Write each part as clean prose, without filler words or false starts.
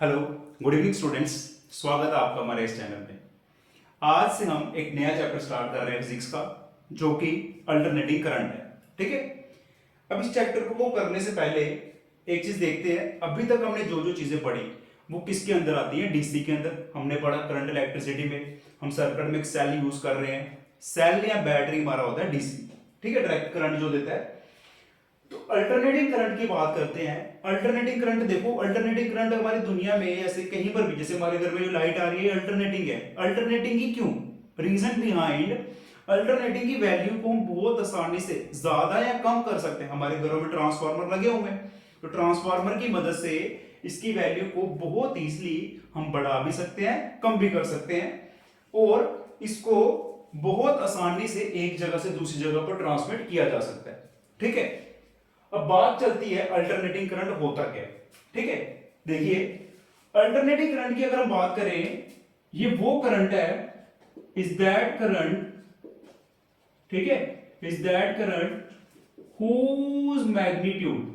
Hello, good evening students. स्वागत है आपका हमारे इस चैनल में। आज से हम एक नया चैप्टर स्टार्ट कर रहे हैं फिजिक्स का, जो कि अल्टरनेटिंग करंट है। ठीक है। अब इस चैप्टर को करने से पहले एक चीज देखते हैं। अभी तक हमने जो जो चीजें पढ़ी वो किसके अंदर आती है? डीसी के अंदर। हमने पढ़ा करंट इलेक्ट्रिसिटी में हम सर्किट में एक सेल यूज कर रहे हैं। सेल या बैटरी हमारा होता है डीसी। ठीक है, डायरेक्ट करंट जो देता है। तो अल्टरनेटिंग करंट की बात करते हैं। अल्टरनेटिंग करंट देखो, अल्टरनेटिंग करंट हमारी दुनिया में ऐसे कहीं पर भी, जैसे हमारे घर में जो लाइट आ रही है अल्टरनेटिंग है। अल्टरनेटिंग की क्यों? रीजन बिहाइंड अल्टरनेटिंग की वैल्यू को हम बहुत आसानी से ज्यादा या कम कर सकते हैं। हमारे घरों में ट्रांसफार्मर लगे हुए हैं, तो ट्रांसफार्मर की मदद से इसकी वैल्यू को बहुत इजीली हम बढ़ा भी सकते हैं, कम भी कर सकते हैं, और इसको बहुत आसानी से एक जगह से दूसरी जगह पर ट्रांसमिट किया जा सकता है। ठीक है। अब बात चलती है अल्टरनेटिंग करंट होता क्या है। ठीक है, देखिए अल्टरनेटिंग करंट की अगर हम बात करें, ये वो करंट है, इज दैट करंट, ठीक है, is that current whose magnitude,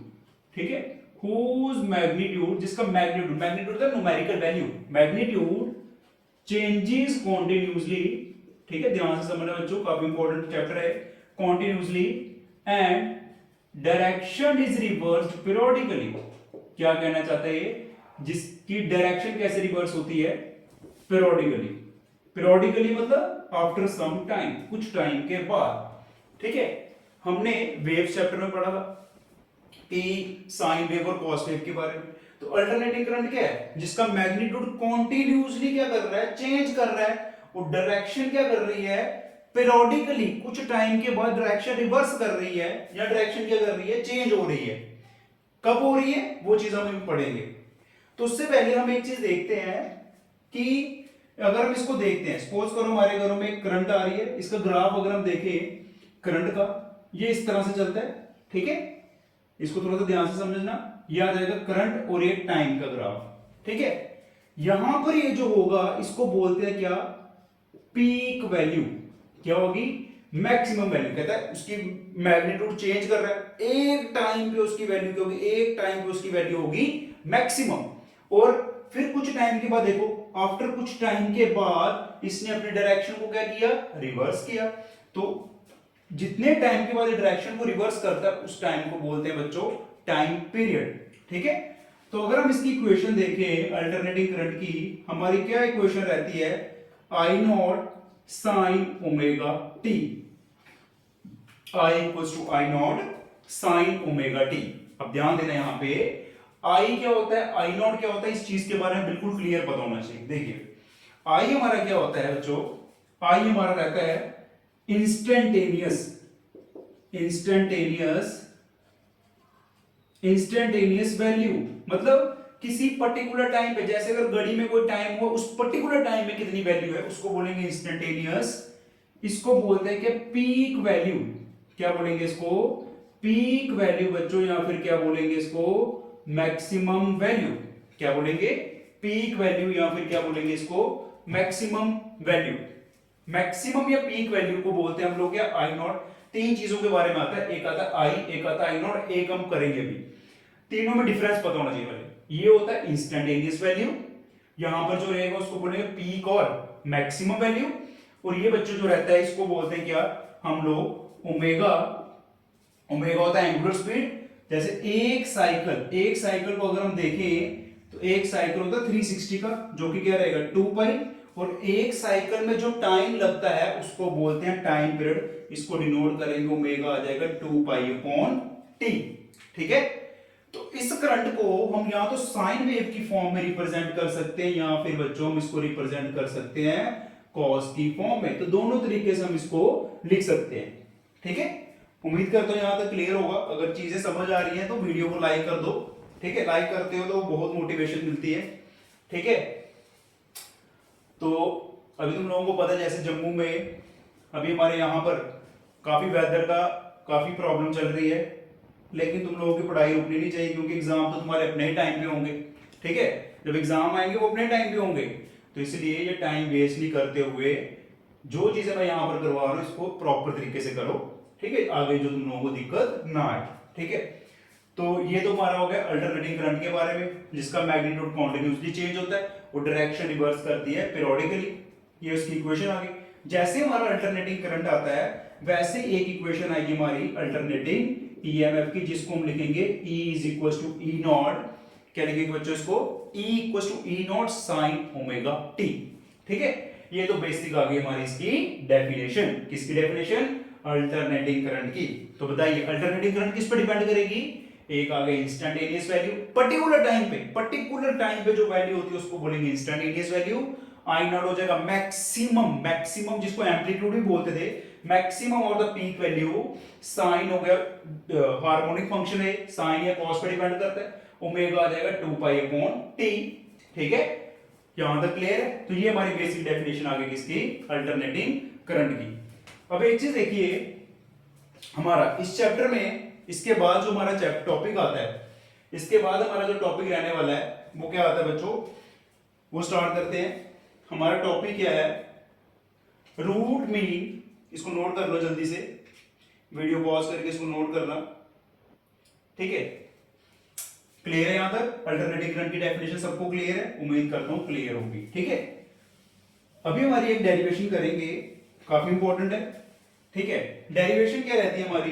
ठीक है, हुज मैग्नीट्यूड, जिसका मैग्नीट्यूड, मैग्नीट्यूड का numerical value, magnitude changes continuously. ठीक है, ध्यान से समझना बच्चों, काफी इंपॉर्टेंट चैप्टर है। Continuously and direction is reversed periodically. क्या कहना चाहता है ये? जिसकी डायरेक्शन कैसे रिवर्स होती है? पीरियोडिकली। पीरियोडिकली मतलब आफ्टर सम टाइम, कुछ टाइम के बाद। ठीक है, हमने वेव चैप्टर में पढ़ा था कि साइन वेव और कॉस वेव के बारे में। तो अल्टरनेटिंग करंट क्या है? जिसका मैग्नीट्यूड कॉन्टिन्यूसली क्या कर रहा है? चेंज कर रहा है, और डायरेक्शन क्या कर रही है? पेरियोडिकली, कुछ टाइम के बाद डायरेक्शन रिवर्स कर रही है, या डायरेक्शन क्या कर रही है? चेंज हो रही है। कब हो रही है वो चीज हम पढ़ेंगे। तो उससे पहले हम एक चीज देखते हैं कि अगर हम इसको देखते हैं, सपोज करो हमारे घरों में करंट आ रही है, इसका ग्राफ अगर हम देखें करंट का, ये इस तरह से चलता है। ठीक है, इसको थोड़ा सा ध्यान से समझना, याद आएगा करंट और एक टाइम का ग्राफ। ठीक है, यहां पर ये जो होगा इसको बोलते हैं क्या? Peak value. क्या होगी? Maximum value. कहता है उसकी मैग्नीट्यूड चेंज कर रहा है, एक टाइम पे उसकी वैल्यू क्या होगी? एक टाइम पे उसकी वैल्यू होगी मैक्सिमम। और फिर कुछ टाइम के बाद देखो, आफ्टर कुछ टाइम के बाद इसने अपनी डायरेक्शन को क्या किया? रिवर्स किया। तो जितने टाइम के बाद डायरेक्शन को रिवर्स करता है उस टाइम को बोलते हैं बच्चों टाइम पीरियड। ठीक है, तो अगर हम इसकी इक्वेशन देखें अल्टरनेटिंग करंट की, हमारी क्या इक्वेशन रहती है? I not sine omega t, I equals to I not sine omega t. अब ध्यान देना यहां पे आई क्या होता है, आई नॉट क्या होता है, इस चीज के बारे में बिल्कुल क्लियर पता होना चाहिए। देखिए आई हमारा क्या होता है बच्चों? आई हमारा रहता है इंस्टेंटेनियस, इंस्टेंटेनियस, इंस्टेंटेनियस वैल्यू। मतलब किसी पर्टिकुलर टाइम पे, जैसे अगर घड़ी में कोई टाइम हो, उस पर्टिकुलर टाइम में कितनी वैल्यू है उसको बोलेंगे इंस्टेंटेनियस। इसको बोलते हैं कि पीक वैल्यू। क्या बोलेंगे इसको? पीक वैल्यू बच्चों, या फिर क्या बोलेंगे इसको? Maximum value. क्या बोलेंगे? पीक वैल्यू, या फिर क्या बोलेंगे इसको? Maximum value. मैक्सिमम या पीक वैल्यू को बोलते हैं हम लोग क्या? आई नॉट। तीन चीजों के बारे में आता है, एक आता है आई, एक आता है आई नॉट, एक हम करेंगे भी। तीनों में डिफरेंस पता होना चाहिए पहले। ये होता है इंस्टेंटेनियस वैल्यू, यहां पर जो रहेगा उसको बोलेंगे पीक और मैक्सिमम वैल्यू। और ये बच्चों जो रहता है इसको बोलते हैं क्या हम लोग? ओमेगा। ओमेगा होता है एंगुलर स्पीड। जैसे एक साइकिल को अगर हम देखें तो एक साइकिल होता है 360 का, जो कि क्या रहेगा? 2 पाई। और एक साइकिल में जो टाइम लगता है उसको बोलते हैं टाइम पीरियड। इसको डिनोट करेंगे, ओमेगा आ जाएगा 2 पाई अपॉन टी। ठीक है, तो इस करंट को हम या तो साइन वेव की फॉर्म में रिप्रेजेंट कर सकते हैं, या फिर बच्चों हम इसको रिप्रेजेंट कर सकते हैं कॉस की फॉर्म में। तो दोनों तरीके से हम इसको लिख सकते हैं। ठीक है, उम्मीद करता हूं यहां तक क्लियर होगा। अगर चीजें समझ आ रही हैं तो वीडियो को लाइक कर दो। ठीक है, लाइक करते हो तो बहुत मोटिवेशन मिलती है। ठीक है, तो अभी तुम लोगों को पता है जैसे जम्मू में अभी हमारे यहाँ पर काफी वेदर का काफी प्रॉब्लम चल रही है, लेकिन तुम लोगों की पढ़ाई रुकनी नहीं चाहिए, क्योंकि एग्जाम तो तुम्हारे अपने ही टाइम पे होंगे। ठीक है, जब एग्जाम आएंगे वो अपने टाइम पे होंगे, तो इसलिए ये टाइम वेस्ट नहीं करते हुए जो चीजें मैं यहाँ पर करवा रहा हूँ इसको प्रॉपर तरीके से करो। ठीक है, आगे जो तुम लोगों को दिक्कत ना आए। ठीक है, तो ये तो हमारा हो गया अल्टरनेटिंग करंट के बारे में, जिसका मैग्नीट्यूड कॉन्टिन्यूसली चेंज होता है, वो डायरेक्शन रिवर्स करती है पीरियोडिकली। ये उसकी इक्वेशन आ गई। जैसे हमारा अल्टरनेटिंग करंट आता है वैसे एक इक्वेशन आएगी हमारी अल्टरनेटिंग ईएमएफ की, जिसको हम लिखेंगे E is equal to E nought, क्या लिखेंगे बच्चों इसको, E equal to E nought sine omega t. ठीक है, ये तो बेसिक आ गई हमारी इसकी डेफिनेशन। किसकी डेफिनेशन? अल्टरनेटिंग करंट की। तो बताइए अल्टरनेटिंग करंट किस पर डिपेंड करेगी? एक आ गई इंस्टेंटेनियस वैल्यू, पर्टिकुलर टाइम पे जो वैल्यू होती है उसको बोलेंगे इंस्टेंटेनियस वैल्यू। आई नॉट हो जाएगा मैक्सिमम जिसको एम्पलीट्यूड भी बोलते थे, मैक्सिमम और द पीक वैल्यू। साइन हो गया हार्मोनिक फंक्शन है, साइन या कॉस पे डिपेंड करता है। ओमेगा आ जाएगा 2 पाई अपॉन टी। ठीक है, यहां तक क्लियर है? तो ये हमारी बेसिक डेफिनेशन आ गई किसकी? अल्टरनेटिंग करंट की। अब एक चीज देखिए, हमारा इस चैप्टर में इसके बाद जो हमारा टॉपिक आता है, इसके बाद हमारा जो टॉपिक रहने वाला है वो क्या आता है बच्चों? वो स्टार्ट करते हैं। हमारा टॉपिक क्या है? Root mean. इसको नोट कर लो जल्दी से, वीडियो पॉज करके इसको नोट करना। ठीक है, क्लियर है? यहां तक अल्टरनेटिव करंट की डेफिनेशन सबको क्लियर है? उम्मीद करता हूं क्लियर होगी। ठीक है, अभी हमारी एक डेरिवेशन करेंगे, काफी इंपॉर्टेंट है। ठीक है, डेरिवेशन क्या रहती है हमारी?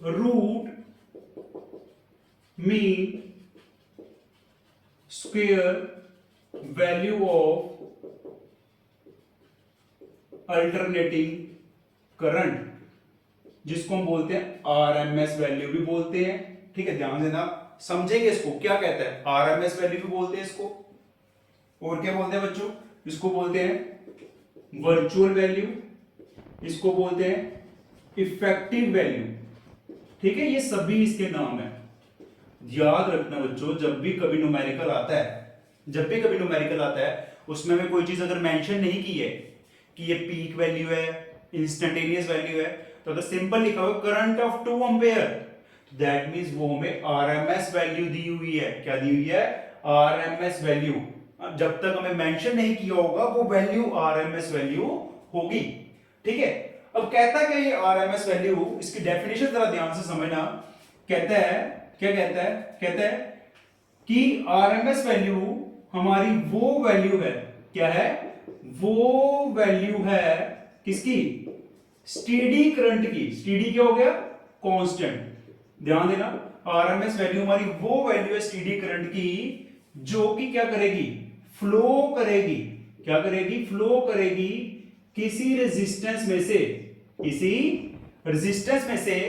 Root mean square value of alternating current, जिसको हम बोलते हैं आरएमएस वैल्यू भी बोलते हैं। ठीक है, ध्यान देना, समझेंगे इसको क्या कहता है। आरएमएस वैल्यू भी बोलते हैं इसको, और क्या बोलते हैं बच्चों? इसको बोलते हैं वर्चुअल वैल्यू, इसको बोलते हैं इफेक्टिव वैल्यू। ठीक है, ये सभी इसके नाम है। याद रखना बच्चों, जब भी कभी न्यूमेरिकल आता है उसमें मैं कोई चीज अगर मेंशन नहीं की है कि ये पीक वैल्यू है, इंस्टेंटेनियस वैल्यू है, तो अगर सिंपल लिखा हुआ current of 2 ampere, that means वो हमें आरएमएस वैल्यू दी हुई है। क्या दी हुई है? RMS value. जब तक हमें मेंशन नहीं किया होगा वो वैल्यू आरएमएस वैल्यू होगी। ठीक है, अब कहता क्या ये आरएमएस वैल्यू? इसकी डेफिनेशन जरा ध्यान से समझना। कहता है, क्या कहता है? कहता है कि आरएमएस वैल्यू हमारी वो वैल्यू है, क्या है? वो वैल्यू है किसकी? स्टेडी करंट की। स्टेडी क्या हो गया? कांस्टेंट। ध्यान देना, आरएमएस वैल्यू हमारी वो वैल्यू है स्टेडी करंट की, जो कि क्या करेगी? फ्लो करेगी। क्या करेगी? फ्लो करेगी किसी रेजिस्टेंस में से, किसी रेजिस्टेंस में से,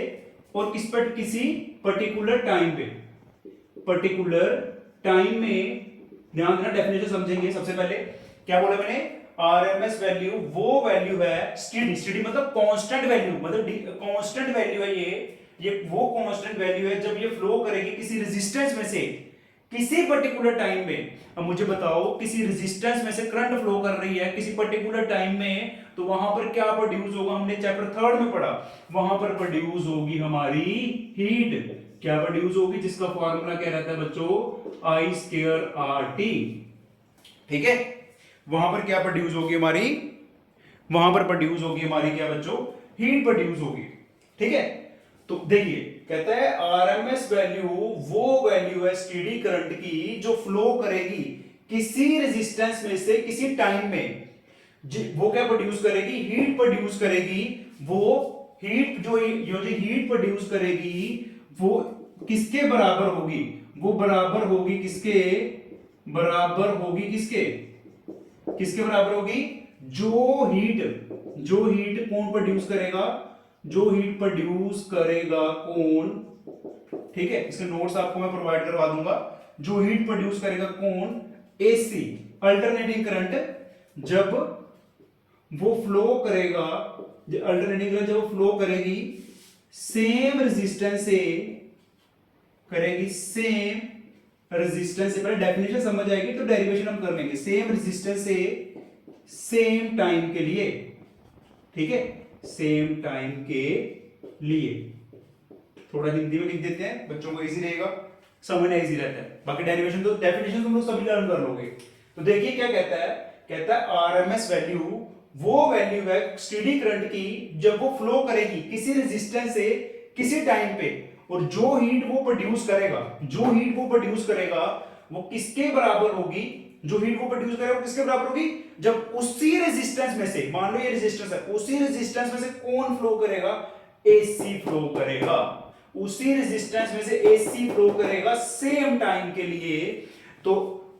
और किस पर? किसी पर्टिकुलर टाइम पे, पर्टिकुलर टाइम में। ध्यान देना, डेफिनेशन समझेंगे। सबसे पहले क्या बोला मैंने? आरएमएस वैल्यू वो वैल्यू है स्टेडी। स्टेडी मतलब कांस्टेंट वैल्यू, मतलब कांस्टेंट वैल्यू है ये वो कांस्टेंट वैल्यू है जब ये फ्लो करेगी किसी रेजिस्टेंस में से किसी पर्टिकुलर टाइम में। अब मुझे बताओ, किसी रेजिस्टेंस में से करंट फ्लो कर रही है किसी पर्टिकुलर टाइम में, तो वहां पर क्या प्रोड्यूस होगा? हमने चैप्टर 3 में पढ़ा, वहां पर प्रोड्यूस होगी हमारी हीट। क्या प्रोड्यूस होगी? जिसका फॉर्मूला क्या रहता है बच्चों? आई स्क्वायर आर टी। ठीक है, वहां पर क्या प्रोड्यूस होगी हमारी? वहां पर प्रोड्यूस होगी हमारी क्या बच्चों? हीट प्रोड्यूस होगी। ठीक है, तो देखिए कहता है आरएमएस वैल्यू वो वैल्यू है स्टेडी करंट की जो फ्लो करेगी किसी रेजिस्टेंस में से किसी टाइम में। वो क्या प्रोड्यूस करेगी? हीट प्रोड्यूस करेगी। वो हीट जो हीट प्रोड्यूस करेगी वो किसके बराबर होगी? वो बराबर होगी किसके? बराबर होगी किसके? किसके बराबर होगी? जो हीट कौन प्रोड्यूस करेगा? जो हीट प्रोड्यूस करेगा कौन? ठीक है, इसके नोट्स आपको मैं प्रोवाइड करवा दूंगा। जो हीट प्रोड्यूस करेगा कौन? AC, alternating current. जब वो फ्लो करेगा, अल्टरनेटिंग करंट जब वो फ्लो करेगी सेम रेजिस्टेंस से, करेगी सेम रेजिस्टेंस से। पहले डेफिनेशन समझ आएगी तो डेरिवेशन हम कर लेंगे। सेम रेजिस्टेंस से सेम टाइम के लिए। ठीक है, सेम टाइम के लिए। थोड़ा हिंदी में लिख देते हैं, बच्चों को इजी रहेगा, समझना इजी रहता है। बाकी डेफिनेशन तुम लोग सभी लर्न कर लोगे। तो देखिए क्या कहता है? कहता है आरएमएस वैल्यू वो वैल्यू है स्टेडी करंट की जब वो फ्लो करेगी किसी रेजिस्टेंस से किसी टाइम पे, और जो हीट वो प्रोड्यूस करेगा वो किसके बराबर होगी, जो हीट वो प्रोड्यूस करेगा वो किसके बराबर होगी, जब उसी रेजिस्टेंस में से, मान लो ये रेजिस्टेंस है, उसी रेजिस्टेंस में से कौन फ्लो करेगा, एसी फ्लो करेगा, उसी रेजिस्टेंस में से एसी फ्लो करेगा सेम टाइम के लिए, तो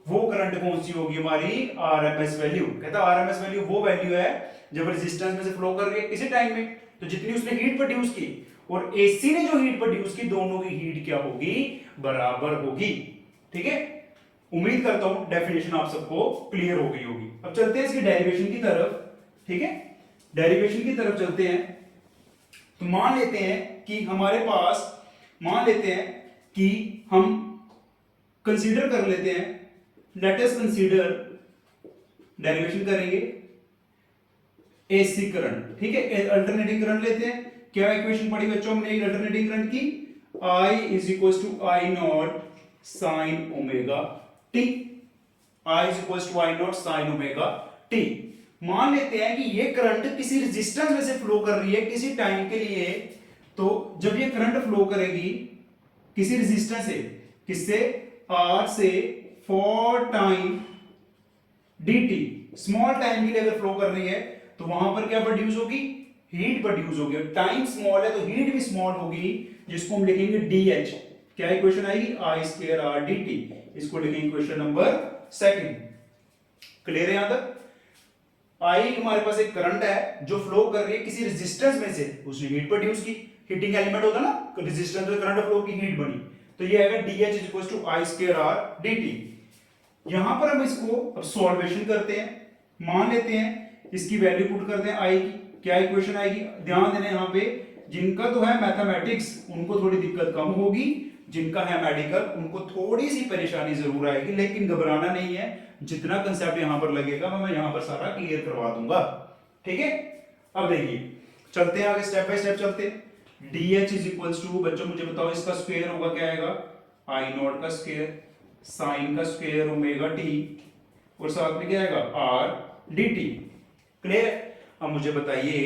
वो करंट कौन सी होगी हमारी, आरएमएस वैल्यू। कहता आरएमएस वैल्यू वो वैल्यू है जब रेजिस्टेंस में से फ्लो कर रही है किसी टाइम में, तो जितनी उसने हीट प्रोड्यूस की और एसी ने जो हीट प्रोड्यूस की, दोनों की हीट क्या होगी, बराबर होगी। ठीक है, उम्मीद करता हूं डेफिनेशन आप सबको क्लियर हो गई होगी। अब चलते हैं इसकी डेरिवेशन की तरफ। ठीक है, डेरिवेशन की तरफ चलते हैं। तो मान लेते हैं कि हमारे पास, मान लेते हैं कि हम कंसीडर कर लेते हैं, लेट अस कंसीडर, डेरिवेशन करेंगे एसी करंट। ठीक है, अल्टरनेटिंग करंट लेते हैं। क्या इक्वेशन पढ़ी बच्चों हमने अल्टरनेटिंग करंट की, I is equal to I not sine omega t, I is equal to I not sine omega t. मान लेते हैं कि ये करंट किसी रेजिस्टेंस में से फ्लो कर रही है किसी टाइम के लिए, तो जब ये करंट फ्लो करेगी किसी रेजिस्टेंस से, किससे, R से, for time dt, small time के लिए अगर फ्लो कर रही है तो वहां पर क्या प्रोड्यूस होगी, हीट प्रोड्यूस होगी। टाइम स्मॉल है तो हीट भी स्मॉल होगी, जिसको हम लिखेंगे dH। क्या इक्वेशन आएगी, I स्क्वायर R dt, इसको लिखेंगे इक्वेशन नंबर सेकंड। क्लियर है यहां तक। I हमारे पास एक करंट है जो फ्लो कर रही है किसी रेजिस्टेंस में से, उसने हीट प्रोड्यूस की, हीटिंग एलिमेंट होता ना, रेजिस्टेंस में करंट फ्लो की हीट बनी, तो ये आएगा dH is equal to I square R dt। यहां पर हम इसको अब सॉल्वेशन करते हैं, मान लेते हैं इसकी वैल्यू पुट करते हैं आई की, क्या इक्वेशन आएगी, ध्यान देना यहां पे, जिनका तो है मैथमेटिक्स उनको थोड़ी दिक्कत कम होगी, जिनका है मेडिकल उनको थोड़ी सी परेशानी जरूर आएगी, लेकिन घबराना नहीं है, जितना कंसेप्ट यहां पर लगेगा मैं यहां पर सारा क्लियर करवा दूंगा। ठीक है, अब देखिए चलते हैं आगे, स्टेप बाय स्टेप चलते हैं। dH इज इक्वल टू, बच्चों मुझे बताओ इसका स्क्वायर होगा क्या आएगा, आई नॉट का स्क्वायर साइन का स्क्वायर ओमेगा टी, और साथ में क्या आएगा आर dt। क्लियर। अब मुझे बताइए,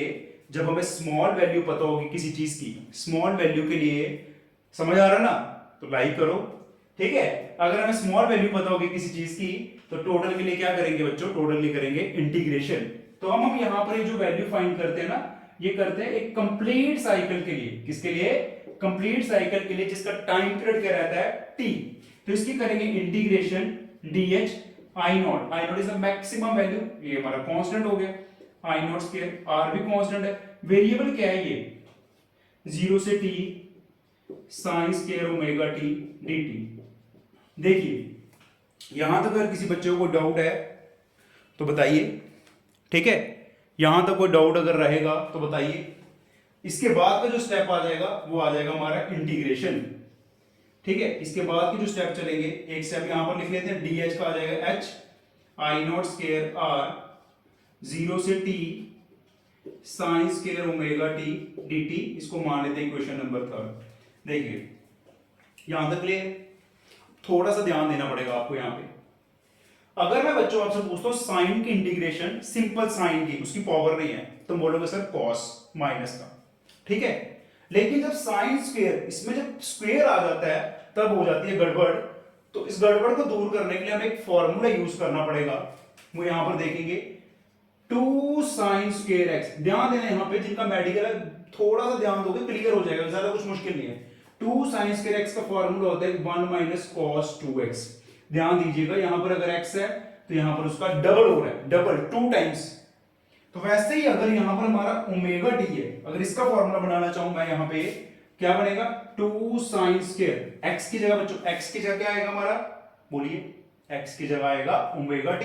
जब हमें स्मॉल वैल्यू पता होगी किसी चीज की, स्मॉल वैल्यू के लिए, समझ आ रहा ना, तो लाइक करो। ठीक है, अगर हमें स्मॉल वैल्यू पता होगी किसी चीज की, तो टोटल के लिए क्या करेंगे बच्चों, टोटल के लिए करेंगे इंटीग्रेशन। तो हम यहां पर जो वैल्यू फाइंड करते हैं ना, ये करते हैं एक कंप्लीट साइकिल के लिए, किसके लिए, कंप्लीट साइकिल के लिए, जिसका टाइम पीरियड क्या रहता है t। तो इसकी करेंगे integration dH I not is the maximum value, ये हमारा कांस्टेंट हो गया, आई नॉट स्क्वायर, आर भी कांस्टेंट है, वेरिएबल क्या है ये, 0 से t sine square omega t dt। देखिए यहां तक अगर किसी बच्चे को डाउट है तो बताइए। ठीक है, यहां तक कोई डाउट अगर रहेगा तो बताइए। इसके बाद का जो स्टेप आ जाएगा वो आ जाएगा हमारा इंटीग्रेशन। ठीक है, इसके बाद के जो स्टेप चलेंगे, एक स्टेप यहां पर लिख लेते हैं, dH का आ जाएगा h I not square r 0 से t sine square omega t dt, इसको मान लेते हैं इक्वेशन नंबर 3। देखिए यहां तक क्लियर। थोड़ा सा ध्यान देना पड़ेगा आपको यहां पे। अगर मैं बच्चों आपसे पूछता हूं साइन की इंटीग्रेशन, सिंपल साइन की, उसकी पावर नहीं है, तो बोलोगे सर कॉस माइनस का। ठीक है, लेकिन जब साइन स्क्वायर, इसमें जब स्क्वायर आ जाता है तब हो जाती है गड़बड़। तो इस गड़बड़ को दूर करने के लिए हमें एक फॉर्मूला यूज करना पड़ेगा, वो यहां पर देखेंगे 2 साइन स्क्वायर एक्स। ध्यान देना यहां पे, जिनका मेडिकल है थोड़ा सा ध्यान दोगे क्लियर हो जाएगा, ज्यादा कुछ मुश्किल नहीं है। 2 साइन स्क्वायर एक्स का फॉर्मूला होता है 1 माइनस कॉस 2x। ध्यान दीजिएगा, यहां पर अगर x है तो यहां पर उसका डबल हो रहा है, डबल 2 टाइम्स। तो वैसे ही अगर यहां पर हमारा ओमेगा टी है, अगर इसका फॉर्मूला बनाना चाहूं मैं, यहां पे क्या बनेगा, 2 साइन स्क्वायर x की जगह बच्चों, x की जगह क्या आएगा हमारा, बोलिए, x की जगह आएगा ओमेगा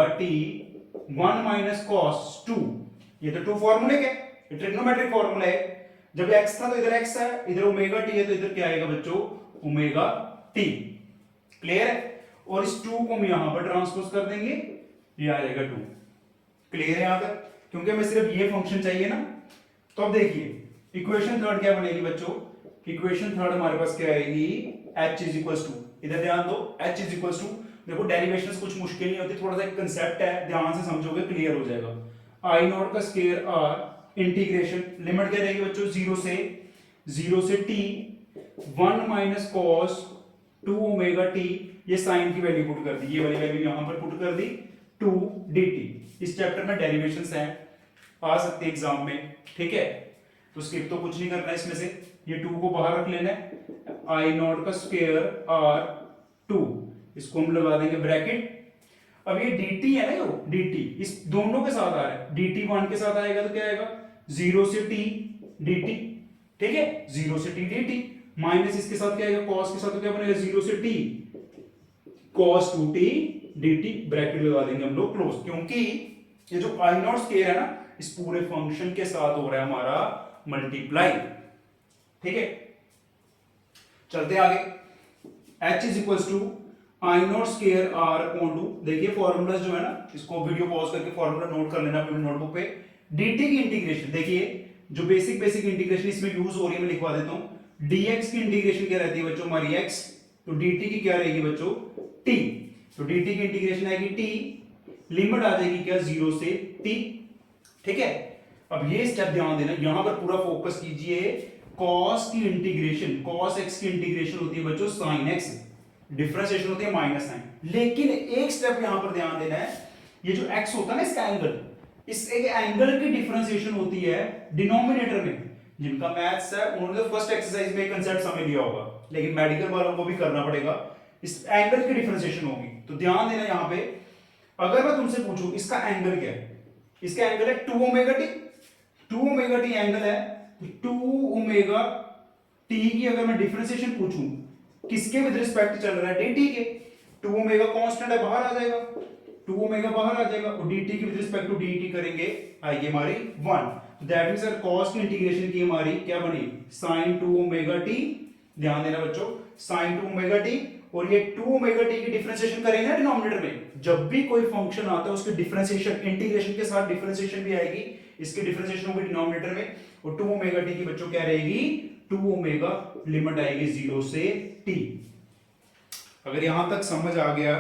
टी 1 माइनस कॉस 2। ये तो 2 फॉर्मूले के, ये ट्रिग्नोमेट्रिक फॉर्मूला है। जब x था तो इधर x है, इधर ओमेगा टी है तो इधर क्या आएगा बच्चों, ओमेगा टी। क्लियर है, और इस 2 को हम यहां पर ट्रांसपोज कर देंगे, ये आ जाएगा 2। क्लियर है यहां तक, क्योंकि हमें सिर्फ ये फंक्शन चाहिए ना। तो अब देखिए इक्वेशन थर्ड क्या बनेगी बच्चों, इक्वेशन थर्ड हमारे पास क्या आएगी, h इज इक्वल टू, इधर ध्यान दो, h इज इक्वल टू, देखो डेरिवेशंस कुछ मुश्किल नहीं होती, थोड़ा सा एक कंसेप्ट है, ध्यान से समझोगे क्लियर हो जाएगा। आई नॉट का स्क्वायर r इंटीग्रेशन, लिमिट क्या रहेगी बच्चों, 0 से 0 से t 1 minus cos 2 omega T, ये साइन की वैल्यू पुट कर दी, ये वाली वैल्यू यहां पर पुट कर दी 2 dt। इस चैप्टर में डेरिवेशंस हैं, आ सकते हैं एग्जाम में, ठीक है। तो स्किप तो कुछ नहीं करना इसमें से, ये 2 को बाहर रख लेना है, आई नॉट का स्क्वायर आर 2, इसको हम लगा देंगे ब्रैकेट। अब ये dt है ना, यो dt इस दोनों के साथ आ रहा है, dt 1 के साथ आएगा तो क्या आएगा 0 से t dt, ठीक है 0 से t dt, माइनस इसके साथ क्या आएगा cos के साथ, तो क्या बनेगा 0 से t cos 2t dt, bracket लगा देंगे हम लोग क्लोज, क्योंकि ये जो आई नॉट स्क्वायर है ना इस पूरे फंक्शन के साथ हो रहा है हमारा मल्टीप्लाई, ठीक है। चलते आगे, h is equal to I not square R upon 2, देखिए फॉर्मूला जो है ना, इसको वीडियो पॉज करके फॉर्मूला नोट कर लेना अपने नोटबुक पे। dt की इंटीग्रेशन, देखिए जो बेसिक इंटीग्रेशन इसमें यूज हो रही है मैं लिखवा देता हूं। dx की इंटीग्रेशन क्या रहती है बच्चों हमारी x, तो dt की क्या रहेगी बच्चों t, तो dt की इंटीग्रेशन आएगी t, लिमिट आ जाएगी क्या 0 से t, ठीक है। अब ये स्टेप ध्यान देना, यहां पर पूरा फोकस कीजिए, cos की इंटीग्रेशन, cos x की इंटीग्रेशन होती है बच्चों sin x, डिफरेंशिएशन होती है माइनस साइन, लेकिन एक स्टेप यहां पर ध्यान देना है, ये जो x होता है ना इसका एंगल, इस एक एंगल की डिफरेंशिएशन होती है डिनोमिनेटर में। जिनका मैथ्स है उन्होंने फर्स्ट एक्सरसाइज में कंसेप्ट समझ लिया होगा, लेकिन मेडिकल वालों को भी करना पड़ेगा, इस एंगल की डिफरेंशिएशन होगी। तो ध्यान देना यहां पे, अगर मैं तुमसे पूछूं इसका एंगल क्या है, इसका एंगल है 2 omega T, 2 omega T angle है, 2 ओमेगा टी की अगर मैं डिफरेंशिएशन पूछूं किसके विद रिस्पेक्ट चल रहा है, dt के, 2 ओमेगा कांस्टेंट है बाहर आ जाएगा, 2 ओमेगा बाहर आ जाएगा, और dt के विद रिस्पेक्ट टू dt करेंगे आएगी हमारी 1, तो दैट मींस सर cos की इंटीग्रेशन की हमारी क्या बनी sin 2 ओमेगा t, ध्यान देना बच्चों sin 2 ओमेगा t, और ये 2 ओमेगा t की डिफरेंशिएशन करेंगे ना डिनोमिनेटर में, जब भी कोई फंक्शन आता है उसकी डिफरेंशिएशन इंटीग्रेशन के साथ डिफरेंशिएशन भी आएगी, इसकी डिफरेंशिएशन होगी डिनोमिनेटर में, और 2 ओमेगा t की बच्चों क्या रहेगी 2 ओमेगा, लिमिट आएगी 0 से t। अगर यहां तक समझ आ गया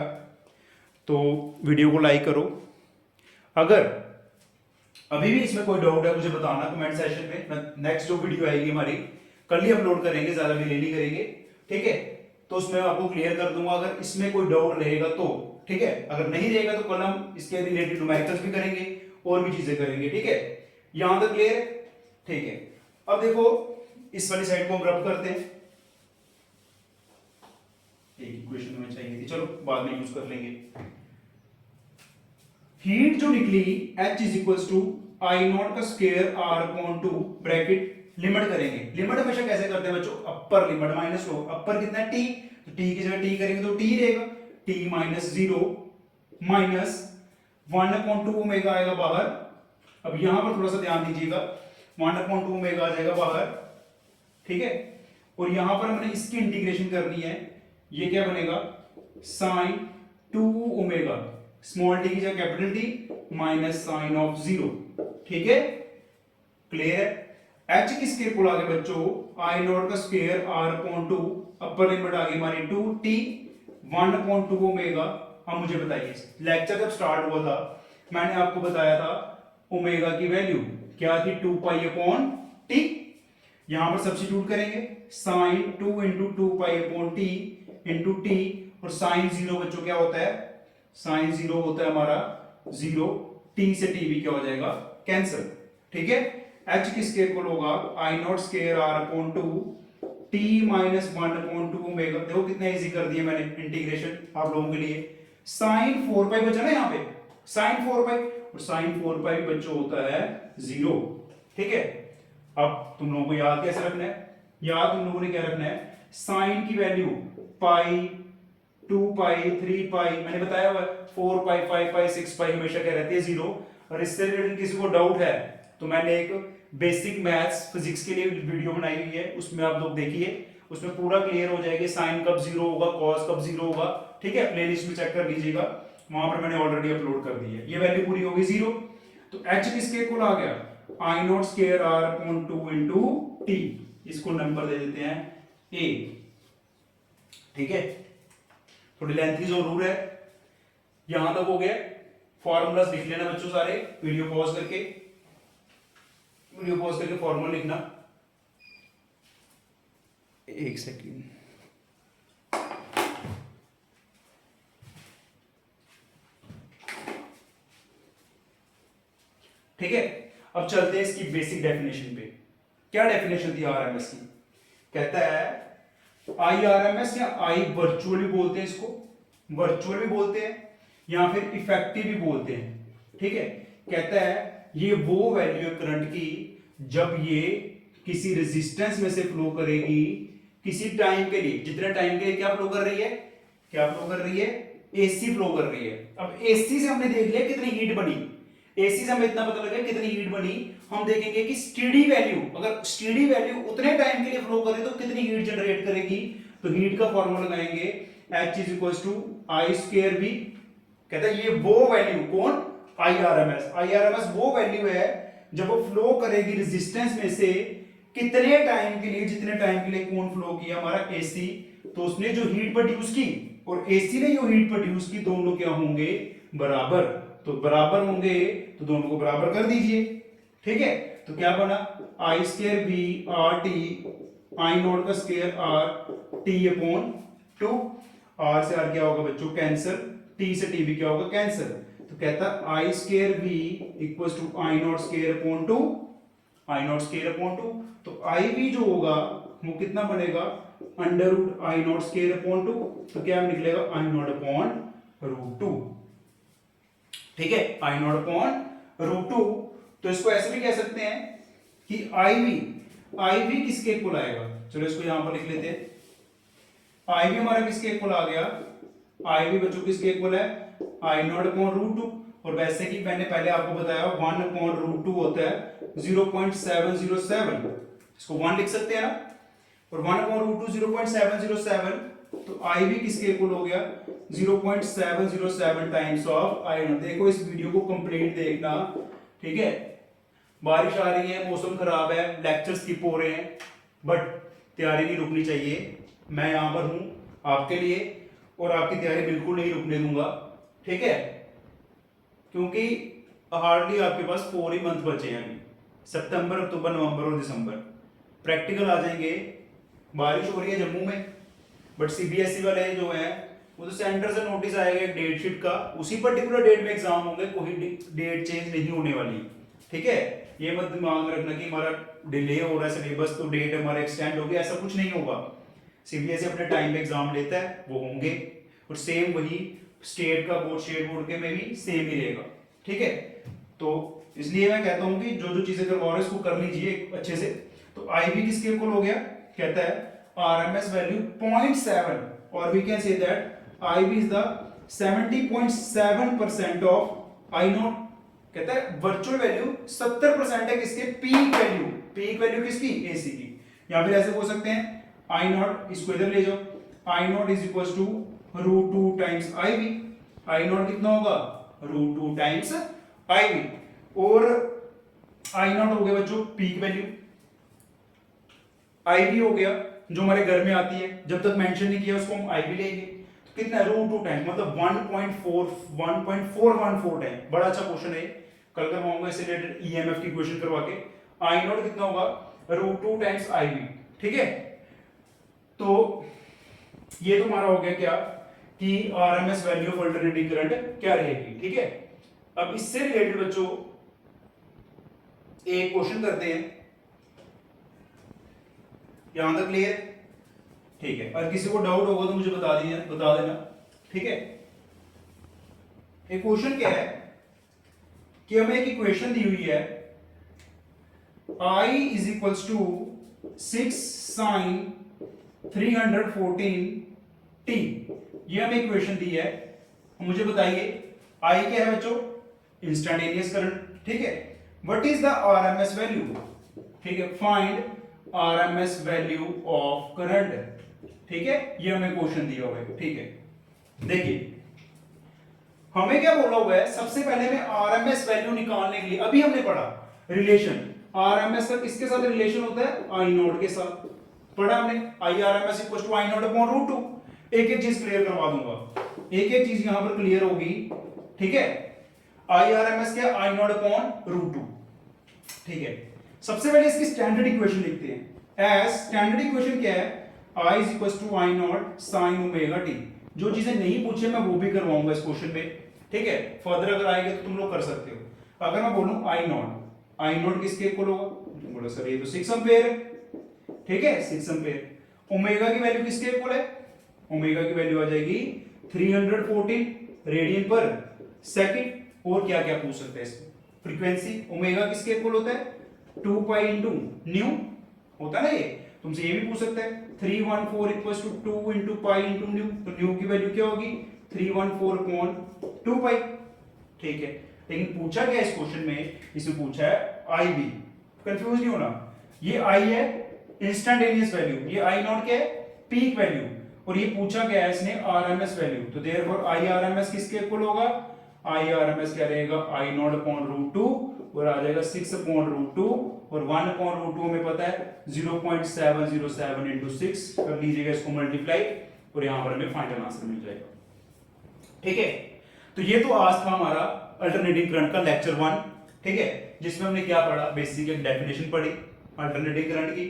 तो वीडियो को लाइक करो, अगर अभी भी इसमें कोई डाउट है मुझे बताना कमेंट सेशन में, नेक्स्ट जो वीडियो आएगी हमारी कल ही अपलोड करेंगे, ज्यादा डिले नहीं करेंगे, ठीक है, तो उसमें आपको क्लियर कर दूंगा अगर इसमें कोई डाउट रहेगा तो, ठीक है। अगर नहीं रहेगा तो कल हम इसके रिलेटेड न्यूमेरिकल्स भी करेंगे और भी चीजें करेंगे, ठीक है। यहां तक क्लियर है, ठीक है। अब देखो इस वाली साइड को हम रब करते हैं, एक इक्वेशन हमें चाहिए थी, चलो बाद में यूज कर लेंगे। हीट जो निकली H is equal to I naught का square R upon 2, bracket limit करेंगे, लिमिट हमेशा कैसे करते हैं बच्चों, अपर लिमिट माइनस लो, अपर कितना है t, तो t की जगह t करेंगे तो t रहेगा, t minus 0 minus 1 upon 2 omega आएगा बाहर। अब यहां पर थोड़ा सा ध्यान दीजिएगा, 1 अपॉन 2 ओमेगा आ जाएगा बाहर, ठीक है, और यहां पर हमने इसकी इंटीग्रेशन करनी है, ये क्या बनेगा साइन 2 ओमेगा, स्मॉल टी की जगह capital T, minus sine of 0, ठीक है, क्लियर है। h की स्क्वायर को आगे बच्चों आई नॉट का square r upon 2, upper limit आ गई हमारी 2t, 1 अपॉन 2 ओमेगा। अब मुझे बताइए लेक्चर जब स्टार्ट हुआ था मैंने आपको बताया था ओमेगा की वैल्यू क्या थी 2 पाई अपॉन t, यहां पर सब्स्टिट्यूट करेंगे sine 2 into 2 pi upon t into t, और साइन 0 बच्चों क्या होता है, साइन 0 होता है हमारा 0, t से t भी क्या हो जाएगा कैंसिल, ठीक है। h की स्क्वायर को लोग आप I not square r upon 2 t minus 1 upon 2 omega, देखो कितना इजी कर दिया मैंने इंटीग्रेशन आप लोगों के लिए। साइन 4 पाई बचा ना यहाँ पे, साइन 4 पाई, और साइन 4 पाई बच्चों होता है 0, ठीक है। अब तुम लोगों को याद कैसे रखना है, याद तुम लोगों ने क्या रखना है, साइन की वैल्यू पाई 2 पाई 3 पाई, मैंने बताया हुआ 4 पाई 5 पाई 6 पाई हमेशा क्या रहती है 0। और इससे रिलेटेड किसी को डाउट है तो मैंने एक बेसिक मैथ्स फिजिक्स के लिए वीडियो बनाई हुई है, उसमें आप लोग देखिए, उसमें पूरा क्लियर हो जाएगा साइन कब 0 होगा, कॉस कब 0 होगा, ठीक है, प्लेलिस्ट में चेक कर लीजिएगा, वहां पर मैंने ऑलरेडी अपलोड कर दी है। ये वैल्यू पूरी होगी 0, तो h की स्क्वायर को आ गया I not square r upon 2 into t, इसको नंबर दे देते हैं a, ठीक है। थोड़ी लेंथ की जरूर है, यहां तक हो गया, फॉर्मूलास लिख लेना बच्चों सारे, वीडियो पॉज करके फॉर्मूला लिखना। एक सेकेंड, ठीक है। अब चलते हैं इसकी बेसिक डेफिनेशन पे। क्या डेफिनेशन थी आरएमएस की? कहता है आई आरएमएस या आई वर्चुअल भी बोलते हैं इसको, वर्चुअल भी बोलते हैं या फिर इफेक्टिव भी बोलते हैं, ठीक है। कहता है ये वो वैल्यू है करंट की जब ये किसी रेजिस्टेंस में से फ्लो करेगी किसी टाइम के लिए, जितने टाइम के लिए क्या फ्लो कर रही है, क्या फ्लो कर रही है, एसी फ्लो कर रही है। अब एसी से हमने देख लिया कितनी हीट बनी, एसी से हमें इतना पता लगा कितनी हीट बनी। हम देखेंगे कि स्टेडी वैल्यू, अगर स्टेडी वैल्यू उतने टाइम के लिए फ्लो करे तो कितनी हीट जनरेट करेगी। तो हीट का फॉर्मूला लगाएंगे H is equal to I square V. कहता है ये वो वैल्यू, कौन, आई आरएमएस। आई आरएमएस वो वैल्यू है जब वो फ्लो करेगी रेजिस्टेंस में से कितने टाइम के लिए, जितने टाइम के लिए कौन फ्लो किया, हमारा एसी। तो उसने जो हीट प्रोड्यूस की और एसी ने जो हीट प्रोड्यूस की, दोनों क्या होंगे, बराबर। तो बराबर होंगे तो दोनों को बराबर कर दीजिए, ठीक है। तो क्या बना, I square B R T, I naught का square R T upon 2। R से आर क्या होगा बच्चों, कैंसर, टी से टी भी क्या होगा, कैंसर। तो कहता I square B equal to I not square upon 2, I not square upon 2। तो आई बी जो होगा वो कितना बनेगा, under root I not square upon 2। तो क्या निकलेगा, आई नॉट अपॉन रूट 2, ठीक है, आई नॉट अपॉन रूट 2। तो इसको ऐसे भी कह सकते हैं कि आई वी किसके इक्वल आएगा, चलो इसको यहां पर लिख लेते हैं। आई वी हमारा किसके इक्वल आ गया, आई वी बच्चों किसके इक्वल है, आई नॉट अपॉन रूट 2। और वैसे कि मैंने पहले आपको बताया 1 अपॉन रूट 2 होता है 0.707, इसको 1 लिख सकते हैं ना, और 1 अपॉन रूट 2 0.707। तो आई भी किसके इक्वल हो गया, 0.707 टाइम्स ऑफ आई नॉट। देखो इस वीडियो को कंप्लीट देखना, ठीक है। बारिश आ रही है, मौसम खराब है, लेक्चर स्किप हो रहे हैं, बट तैयारी नहीं रुकनी चाहिए। मैं यहां पर हूं आपके लिए और आपकी तैयारी बिल्कुल नहीं रुकने दूंगा, ठीक है। क्योंकि हार्डली आपके पास 4 ही मंथ बचे हैं अभी, सितंबर, अक्टूबर, नवंबर और दिसंबर। प्रैक्टिकल आ जाएंगे। बारिश हो रही है जम्मू में, बट सीबीएसई वाले जो हैं वो तो सेंटर से नोटिस आएगा एक डेट शीट का, उसी पर्टिकुलर डेट में एग्जाम होंगे, कोई डेट चेंज नहीं होने वाली, ठीक है। ये मत दिमाग में रखना कि हमारा डिले हो रहा है सिलेबस तो डेट हमारा एक्सटेंड हो गया, ऐसा कुछ नहीं होगा। सीबीएसई अपने टाइम पे एग्जाम लेता है, वो होंगे, और सेम वही स्टेट का बोर्ड, स्टेट बोर्ड के में भी सेम ही रहेगा, ठीक है। तो इसलिए मैं कहता हूं कि जो जो चीजें करवा रहे हैं इसको कर लीजिए अच्छे से। तो आई भी किसके इक्वल हो गया, कहता है RMS वैल्यू 0.7, और we can say that IB is the 70.7% of I nought. कहता है वर्चुअल वैल्यू 70% है किसके, पीक वैल्यू, पीक वैल्यू किसकी, AC की। या फिर ऐसे बोल सकते हैं I नॉट, इसको इधर ले जाओ, I nought is equal to root 2 times IB। I nought कितना होगा, रूट 2 टाइम्स IB। और I नॉट हो गया बच्चों पीक वैल्यू, IB हो गया जो हमारे घर में आती है, जब तक मेंशन नहीं किया उसको हम IB लेंगे। तो कितना, रूट 2 टाइम्स, मतलब 1.414 टाइम। बड़ा अच्छा क्वेश्चन है, कल करवाऊंगा इससे रिलेटेड EMF की क्वेश्चन करवा के। I नॉट कितना होगा, रूट 2 टाइम्स IB, ठीक है। तो ये तो हमारा हो गया क्या कि RMS value of alternating current क्या रहेगी, ठीक है। अब इससे रिलेटेड बच्चों एक क्वेश्चन करते हैं, यहां तक क्लियर, ठीक है। और किसी को डाउट होगा तो मुझे बता देना, ठीक है। एक क्वेश्चन क्या है कि हमें एक इक्वेशन दी हुई है, I is equals to 6 sin 314t। ये हमें इक्वेशन दी है, मुझे बताइए I क्या है बच्चों, इंस्टेंटेनियस करंट, ठीक है। What is the RMS value, ठीक है, find RMS value of current, ठीक है। ये हमें क्वेश्चन दिया हुआ है, ठीक है। देखिए हमें क्या बोला हुआ है, सबसे पहले में RMS वैल्यू निकालने के लिए, अभी हमने पढ़ा रिलेशन, RMS का किसके साथ रिलेशन होता है, I नॉट के साथ, पढ़ा हमने, IRMS equal to I nought upon root 2। एक एक चीज क्लियर करवा दूंगा, एक एक चीज यहां पर क्लियर होगी, ठीक है। IRMS क्या, I नॉट अपॉन रूट 2, ठीक है। सबसे पहले इसकी स्टैंडर्ड इक्वेशन लिखते हैं। एज स्टैंडर्ड इक्वेशन क्या है, I is equal to I not sine omega t. जो चीजें नहीं पूछे मैं वो भी करवाऊंगा इस क्वेश्चन में, ठीक है। फर्दर अगर आएंगे तो तुम लोग कर सकते हो। अगर मैं बोलूं आई नॉट किसके इक्वल होगा, तुम बोलो सर ये तो 6 एम्पेयर है, ठीक है 6 एम्पेयर। ओमेगा की वैल्यू किसके इक्वल है, ओमेगा की वैल्यू आ जाएगी 314 रेडियन पर सेकंड। और क्या क्या पूछ सकते हैं इसमें, फ्रीक्वेंसी ओमेगा किसके इक्वल होता है 2 पाई इंटू न्यू होता है ना, ये तुमसे ये भी पूछ सकता है 314 equals to 2 into pi into nu, तो न्यू की वैल्यू क्या होगी 314.2 पाई, ठीक है। लेकिन पूछा क्या इस क्वेश्चन में, इसमें पूछा है आई बी, कंफ्यूज नहीं होना, ये आई है इंस्टैंटेनियस वैल्यू, ये आई नॉट क्या है पीक वैल्यू, और ये पूछा गया है इसने आरएमएस वैल्यू, तो देयरफॉर आई आरएमएस किसके इक्वल होगा, आई आरएमएस क्या रहेगा आई नॉट अपॉन रूट 2 और आ जाएगा 6 अपॉन रूट 2 और 1 अपॉन रूट 2 हमें पता है 0.707 इंटू 6 कर लीजिएगा इसको मल्टीप्लाई और यहां पर हमें फाइनल आंसर मिल जाएगा, ठीक है। तो ये तो आज था हमारा अल्टरनेटिंग करंट का लेक्चर 1, ठीक है, जिसमें हमने क्या पढ़ा, बेसिक एक डेफिनेशन पढ़ी अल्टरनेटिंग करंट की।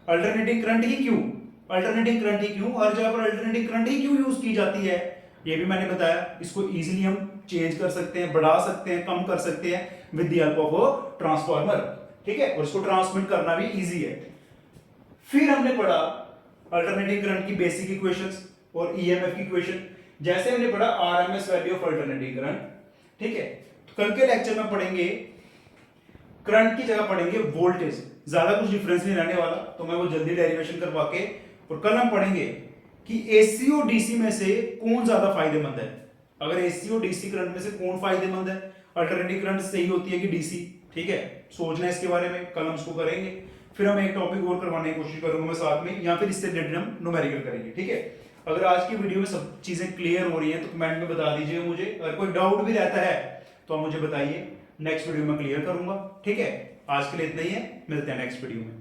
अल्टरनेटिंग करंट ही क्यों, अल्टरनेटिंग करंट ही क्यों, हर जगह पर अल्टरनेटिंग करंट ही क्यों यूज की जाती है, ये भी मैंने बताया। इसको इजीली हम चेंज कर सकते हैं, बढ़ा सकते हैं, कम कर सकते हैं with the help of a transformer, ठीक है, और इसको ट्रांसमिट करना भी इजी है। फिर हमने पढ़ा अल्टरनेटिंग करंट की बेसिक इक्वेशंस और ईएमएफ की इक्वेशन, जैसे हमने पढ़ा RMS value of alternating current, ठीक है। तो कल के लेक्चर में पढ़ेंगे करंट की जगह पढ़ेंगे वोल्टेज, ज्यादा कुछ डिफरेंस नहीं रहने वाला, तो मैं वो जल्दी डेरिवेशन करवा के, और कल हम पढ़ेंगे कि एसी और डीसी में से कौन ज्यादा फायदेमंद है, अगर एसी और डीसी करंट में से कौन फायदेमंद है, अल्टरनेटिंग करंट सही होती है कि डीसी, ठीक है, सोचना है इसके बारे में, कल हम इसको करेंगे। फिर हम एक टॉपिक और करवाने की कोशिश करूंगा मैं साथ में, या फिर इससे रिलेटेड हम न्यूमेरिकल करेंगे, ठीक है। अगर आज की वीडियो में सब चीजें क्लियर हो रही हैं तो कमेंट में बता दीजिए मुझे, अगर कोई डाउट भी रहता है तो आप मुझे बताइए, नेक्स्ट वीडियो में क्लियर करूंगा, ठीक है। आज के लिए इतना ही है, मिलते हैं नेक्स्ट वीडियो में।